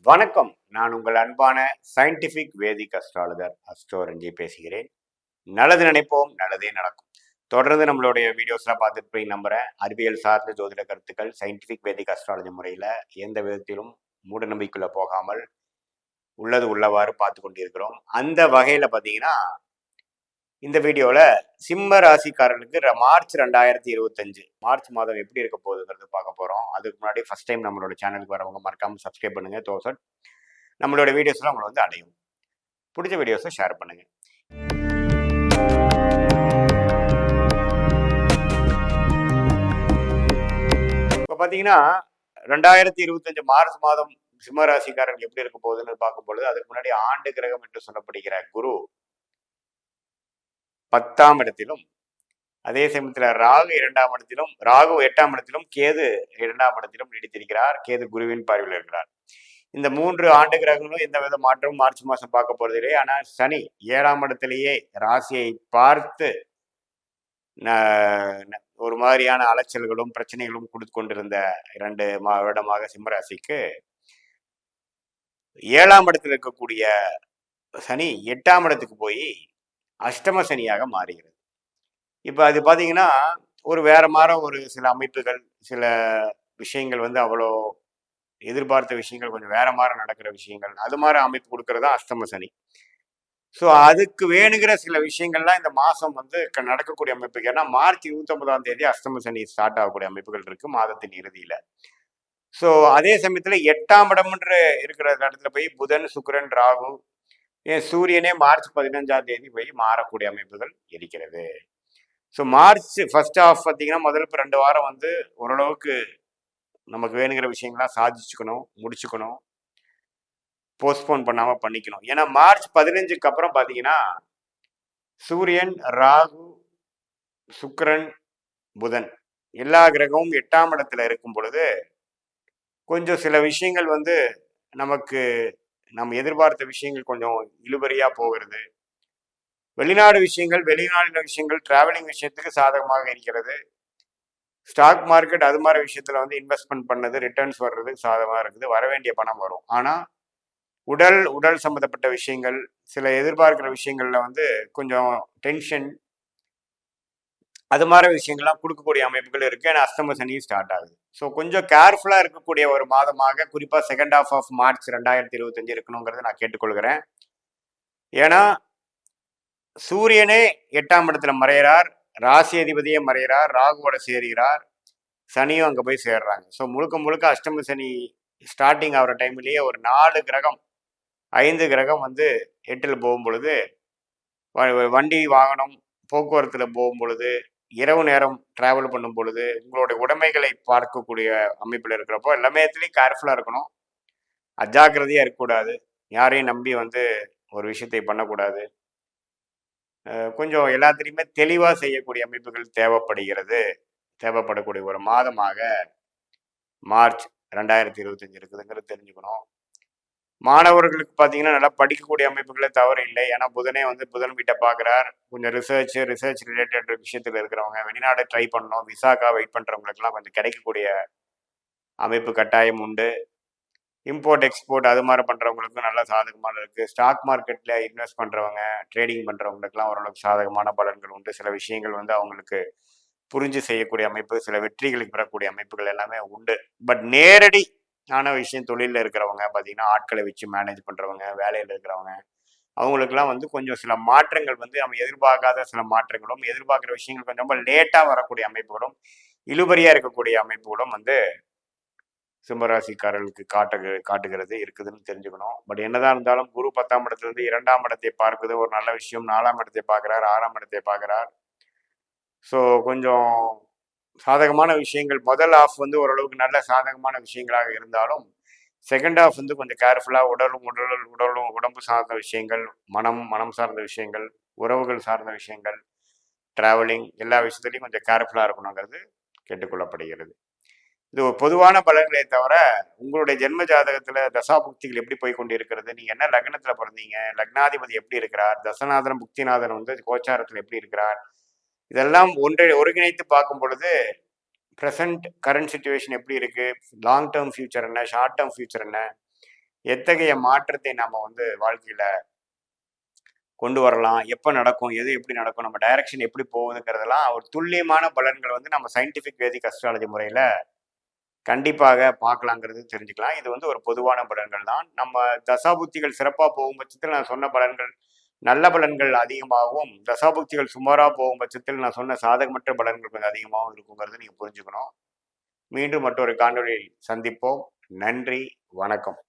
வணக்கம். நான் உங்கள் அன்பான சயின்டிபிக் வேதிக் அஸ்ட்ராலஜர் அஸ்ட்ரோரஞ்சி பேசுகிறேன். நல்லது நினைப்போம், நல்லதே நடக்கும். தொடர்ந்து நம்மளுடைய வீடியோஸ்லாம் பார்த்துட்டு போய் நம்புறேன். அறிவியல் சார்ந்த ஜோதிட கருத்துக்கள் சயின்டிபிக் வேதிக் அஸ்ட்ராலஜி முறையில் எந்த விதத்திலும் மூட நம்பிக்கைக்குள்ள போகாமல் உள்ளது உள்ளவாறு பார்த்து கொண்டிருக்கிறோம். அந்த வகையில் பார்த்தீங்கன்னா இந்த வீடியோவில் சிம்ம ராசிக்காரர்களுக்கு மார்ச் 2025 மார்ச் மாதம் எப்படி இருக்க போகுதுங்கிறது பார்க்க போகிறோம். அதுக்கு முன்னாடி ஃபர்ஸ்ட் டைம் நம்மளோட சேனலுக்கு வரவங்க மறக்காமல் சப்ஸ்கிரைப் பண்ணுங்கள். தோசட் நம்மளோட வீடியோஸ்லாம் உங்களை வந்து அடையும். பிடிச்ச வீடியோஸை ஷேர் பண்ணுங்கள். இப்போ பார்த்தீங்கன்னா 2025 மார்ச் மாதம் சிம்ம ராசிக்காரர்கள் எப்படி இருக்க போகுதுன்னு பார்க்கும் பொழுது அதுக்கு முன்னாடி ஆண்டு கிரகம் என்று சொல்லப்படுகிற குரு 10ஆம் இடத்திலும், அதே சமயத்தில் ராகு 2ஆம் இடத்திலும், ராகு 8ஆம் இடத்திலும், கேது 2ஆம் இடத்திலும் நீடித்திருக்கிறார். கேது குருவின் பார்வையில் இருக்கிறார். இந்த 3 ஆண்டு கிரகங்களும் எந்த வித மாற்றமும் மார்ச் மாதம் பார்க்க போறதில்லை. ஆனால் சனி 7ஆம் இடத்திலேயே ராசியை பார்த்து ஒரு மாதிரியான அலைச்சல்களும் பிரச்சனைகளும் கொடுத்து கொண்டிருந்த 2 வருடமாக சிம்மராசிக்கு 7ஆம் இடத்தில் இருக்கக்கூடிய சனி 8ஆம் இடத்துக்கு போய் அஷ்டம சனியாக மாறுகிறது. இப்போ அது பார்த்தீங்கன்னா ஒரு வேற மாதிரி ஒரு சில அமைப்புகள், சில விஷயங்கள் வந்து அவ்வளோ எதிர்பார்த்த விஷயங்கள் கொஞ்சம் வேற மாதிரி நடக்கிற விஷயங்கள், அது மாதிரி அமைப்பு கொடுக்கறதா அஷ்டம சனி. ஸோ அதுக்கு வேணுங்கிற சில விஷயங்கள்லாம் இந்த மாதம் வந்து நடக்கக்கூடிய அமைப்புக்கு, ஏன்னா மார்ச் 29ஆம் தேதி அஷ்டம சனி ஸ்டார்ட் ஆகக்கூடிய அமைப்புகள் இருக்கு மாதத்தின் இறுதியில. ஸோ அதே சமயத்தில் 8ஆம் இடம்ன்ற இருக்கிற இடத்துல போய் புதன், சுக்கிரன், ராகு, சூரியனே மார்ச் 15ஆம் தேதி போய் மாறக்கூடிய அமைப்புகள் இருக்கிறது. ஸோ மார்ச் ஃபர்ஸ்ட் ஹாஃப் பார்த்தீங்கன்னா முதல் 2 வாரம் வந்து ஓரளவுக்கு நமக்கு வேணுங்கிற விஷயங்கள்லாம் சாதிச்சுக்கணும், முடிச்சுக்கணும், போஸ்ட்போன் பண்ணாமல் பண்ணிக்கணும். ஏன்னா மார்ச் 15க்கு அப்புறம் பார்த்தீங்கன்னா சூரியன், ராகு, சுக்கிரன், புதன் எல்லா கிரகமும் 8ஆம் இடத்துல இருக்கும் பொழுது கொஞ்சம் சில விஷயங்கள் வந்து நமக்கு நம்ம எதிர்பார்த்த விஷயங்கள் கொஞ்சம் இழுபறியா போகிறது. வெளிநாடு விஷயங்கள், வெளிநாடு விஷயங்கள், டிராவலிங் விஷயத்துக்கு சாதகமாக இருக்கிறது. ஸ்டாக் மார்க்கெட் அது மாதிரி விஷயத்துல வந்து இன்வெஸ்ட்மெண்ட் பண்ணது, ரிட்டர்ன்ஸ் வர்றது சாதகமாக இருக்குது. வர வேண்டிய பணம் வரும். ஆனால் உடல் சம்மந்தப்பட்ட விஷயங்கள், சில எதிர்பார்க்கிற விஷயங்கள்ல வந்து கொஞ்சம் டென்ஷன், அது மாதிரி விஷயங்கள்லாம் கொடுக்கக்கூடிய அமைப்புகள் இருக்கு. ஏன்னா அஷ்டம சனி ஸ்டார்ட் ஆகுது. ஸோ கொஞ்சம் கேர்ஃபுல்லாக இருக்கக்கூடிய ஒரு மாதமாக குறிப்பாக செகண்ட் ஹாஃப் ஆஃப் மார்ச் 2025 இருக்கணுங்கிறத நான் கேட்டுக்கொள்கிறேன். ஏன்னா சூரியனே 8ஆம் இடத்துல மறைகிறார், ராசி அதிபதியே மறைகிறார், ராகுவோட சேர்கிறார், சனியும் அங்கே போய் சேர்றாங்க. ஸோ முழுக்க அஷ்டம சனி ஸ்டார்டிங் ஆகிற டைம்லேயே ஒரு 4 கிரகம் 5 கிரகம் வந்து 8ல் போகும் பொழுது, வண்டி வாகனம் போக்குவரத்தில் போகும் பொழுது, இரவு நேரம் டிராவல் பண்ணும் பொழுது, உங்களுடைய உடைமைகளை பார்க்கக்கூடிய அமைப்பில் இருக்கிறப்போ எல்லாமே கேர்ஃபுல்லாக இருக்கணும். அஜாக்கிரதையாக இருக்கக்கூடாது. யாரையும் நம்பி வந்து ஒரு விஷயத்தை பண்ணக்கூடாது. கொஞ்சம் எல்லாத்துலேயுமே தெளிவாக செய்யக்கூடிய அமைப்புகள் தேவைப்படக்கூடிய ஒரு மாதமாக மார்ச் 2025 இருக்குதுங்கிறது தெரிஞ்சுக்கணும். மாணவர்களுக்கு பார்த்தீங்கன்னா நல்லா படிக்கக்கூடிய அமைப்புகளே தவறு இல்லை. ஏன்னா புதன் வீட்டை பார்க்குறார். கொஞ்சம் ரிசர்ச் ரிலேட்டட் விஷயத்தில் இருக்கிறவங்க, வெளிநாடு ட்ரை பண்ணணும், விசாக்கா வெயிட் பண்ணுறவங்களுக்குலாம் கொஞ்சம் கிடைக்கக்கூடிய அமைப்பு கட்டாயம் உண்டு. இம்போர்ட் எக்ஸ்போர்ட் அது மாதிரி பண்ணுறவங்களுக்கும் நல்ல சாதகமான இருக்குது. ஸ்டாக் மார்க்கெட்டில் இன்வெஸ்ட் பண்ணுறவங்க, ட்ரேடிங் பண்ணுறவங்களுக்குலாம் ஓரளவுக்கு சாதகமான பலன்கள் உண்டு. சில விஷயங்கள் வந்து அவங்களுக்கு புரிஞ்சு செய்யக்கூடிய அமைப்பு, சில வெற்றிகளுக்கு பெறக்கூடிய அமைப்புகள் எல்லாமே உண்டு. பட் நேரடி ஆன விஷயம் தொழிலில் இருக்கிறவங்க பார்த்தீங்கன்னா ஆட்களை வச்சு மேனேஜ் பண்ணுறவங்க, வேலையில் இருக்கிறவங்க, அவங்களுக்குலாம் வந்து கொஞ்சம் சில மாற்றங்கள் வந்து நம்ம எதிர்பார்க்காத சில மாற்றங்களும், எதிர்பார்க்குற விஷயங்கள் கொஞ்சம் ரொம்ப லேட்டாக வரக்கூடிய அமைப்புகளும், இழுபறியாக இருக்கக்கூடிய அமைப்புகளும் வந்து சிம்மராசிக்காரர்களுக்கு காட்டுகிறது இருக்குதுன்னு தெரிஞ்சுக்கணும். பட் என்னதான் இருந்தாலும் குரு 10ஆம் இடத்துலேருந்து 2ஆம் இடத்தை பார்க்குது ஒரு நல்ல விஷயம். 4ஆம் இடத்தை பார்க்குறார், 6ஆம் இடத்தை பார்க்குறார். ஸோ கொஞ்சம் சாதகமான விஷயங்கள் முதல் ஹாஃப் வந்து ஓரளவுக்கு நல்ல சாதகமான விஷயங்களாக இருந்தாலும் செகண்ட் ஹாஃப் வந்து கொஞ்சம் கேர்ஃபுல்லாக உடம்பு சார்ந்த விஷயங்கள், மனம் சார்ந்த விஷயங்கள், உறவுகள் சார்ந்த விஷயங்கள், டிராவலிங் எல்லா விஷயத்துலையும் கொஞ்சம் கேர்ஃபுல்லாக இருக்கணுங்கிறது கேட்டுக்கொள்ளப்படுகிறது. இது ஒரு பொதுவான பலன்களை தவிர உங்களுடைய ஜென்ம ஜாதகத்துல தசாபுக்திகள் எப்படி போய் கொண்டு இருக்கிறது, நீங்க என்ன லக்னத்துல பிறந்தீங்க, லக்னாதிபதி எப்படி இருக்கிறார், தசநாதன் புக்திநாதன் வந்து கோச்சாரத்துல எப்படி இருக்கிறார், இதெல்லாம் ஒருங்கிணைத்து பார்க்கும் பொழுது ப்ரெசன்ட் கரண்ட் சுச்சுவேஷன் எப்படி இருக்கு, லாங் டேர்ம் ஃபியூச்சர் என்ன, ஷார்ட் டேர்ம் ஃபியூச்சர் என்ன, எத்தகைய மாற்றத்தை நம்ம வந்து வாழ்க்கையில கொண்டு வரலாம், எப்போ நடக்கும், எது எப்படி நடக்கும், நம்ம டைரக்ஷன் எப்படி போகுதுங்கிறதெல்லாம் ஒரு துல்லியமான பலன்கள் வந்து நம்ம சயின்டிஃபிக் வேதிக் அஸ்ட்ராலஜி முறையில் கண்டிப்பாக பார்க்கலாங்கிறது தெரிஞ்சுக்கலாம். இது வந்து ஒரு பொதுவான பலன்கள் தான். நம்ம தசாபுக்திகள் சிறப்பாக போகும் பட்சத்தில் நான் சொன்ன பலன்கள் நல்ல பலன்கள் அதிகமாகவும், தசாபுக்திகள் சுமாராக போகும் பட்சத்தில் நான் சொன்ன சாதகமற்ற பலன்கள் கொஞ்சம் அதிகமாகவும் இருக்குங்கிறத நீங்கள் புரிஞ்சுக்கணும். மீண்டும் மற்றொரு காணொளியில் சந்திப்போம். நன்றி, வணக்கம்.